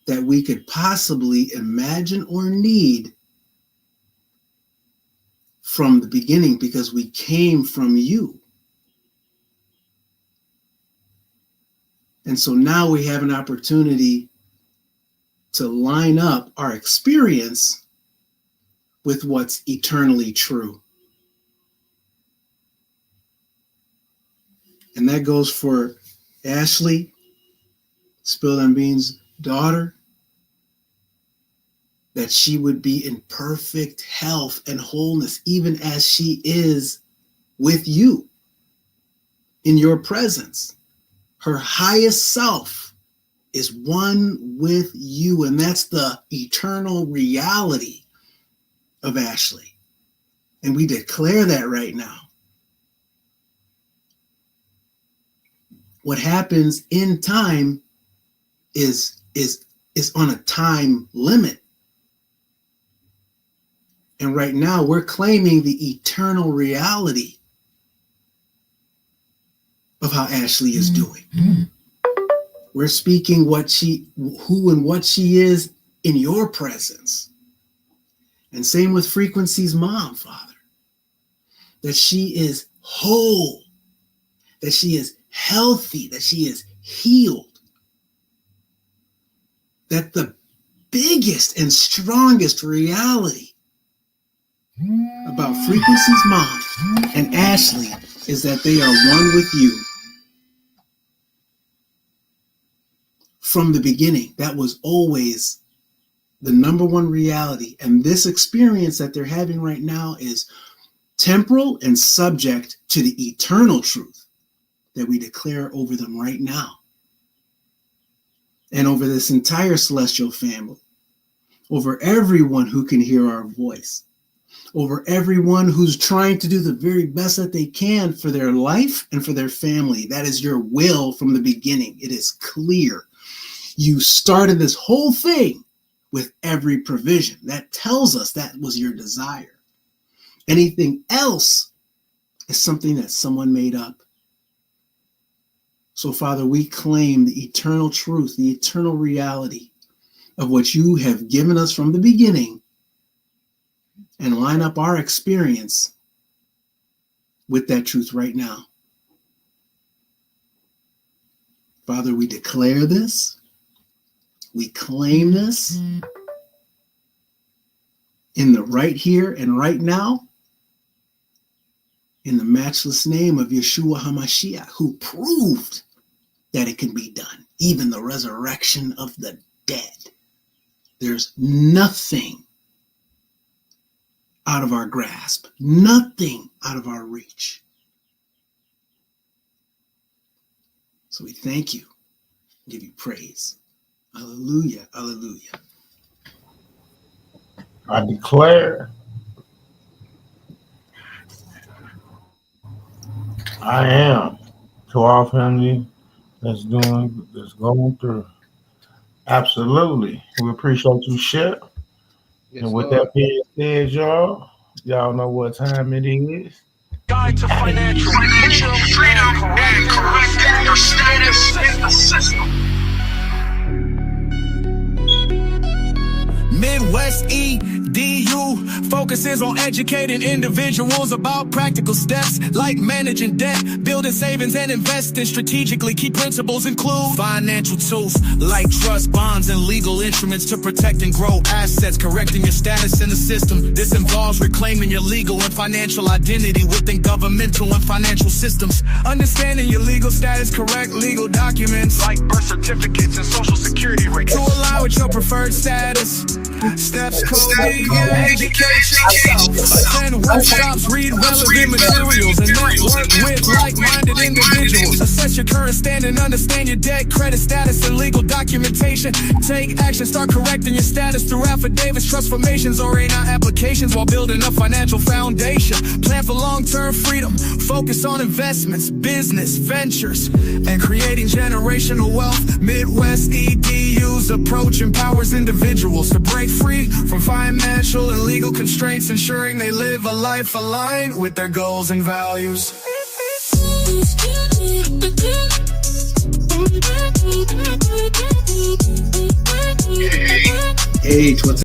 that we could possibly imagine or need from the beginning, because we came from you. And so now we have an opportunity to line up our experience with what's eternally true. And that goes for Ashley, Spilled on Beans' daughter, that she would be in perfect health and wholeness, even as she is with you in your presence. Her highest self is one with you, and that's the eternal reality of Ashley. And we declare that right now. What happens in time is on a time limit. And right now we're claiming the eternal reality of how Ashley is doing. We're speaking who and what she is in your presence. And same with Frequency's mom, Father, that she is whole, that she is healthy, that she is healed, that the biggest and strongest reality about Frequency's mom and Ashley is that they are one with you. From the beginning, that was always the number one reality. And this experience that they're having right now is temporal and subject to the eternal truth that we declare over them right now. And over this entire celestial family, over everyone who can hear our voice, over everyone who's trying to do the very best that they can for their life and for their family. That is your will from the beginning. It is clear. You started this whole thing with every provision. That tells us that was your desire. Anything else is something that someone made up. So, Father, we claim the eternal truth, the eternal reality of what you have given us from the beginning, and line up our experience with that truth right now. Father, we declare this. We claim this in the right here and right now, in the matchless name of Yeshua HaMashiach, who proved that it can be done, even the resurrection of the dead. There's nothing out of our grasp, nothing out of our reach. So we thank you, give you praise. Hallelujah, hallelujah. I declare I am to our family that's going through. Absolutely. We appreciate you, Shep. Yes, And with Lord. that being said, y'all know what time it is. Guide to financial freedom and correcting your status in the system. Midwest EDU focuses on educating individuals about practical steps like managing debt, building savings, and investing strategically. Key principles include financial tools like trust, bonds, and legal instruments to protect and grow assets, correcting your status in the system. This involves reclaiming your legal and financial identity within governmental and financial systems. Understanding your legal status, correct legal documents like birth certificates and social security records to align with your preferred status. Steps code educate yourself. Attend workshops, read relevant materials, and network with like-minded individuals. Assess your current standing, understand your debt, credit status, and legal documentation. Take action, start correcting your status through affidavits, trust formations, or A9 applications while building a financial foundation. Plan for long-term freedom, focus on investments, business, ventures, and creating generational wealth. Midwest EDU's approach empowers individuals to break free from financial and legal constraints, ensuring they live a life aligned with their goals and values. Hey, what's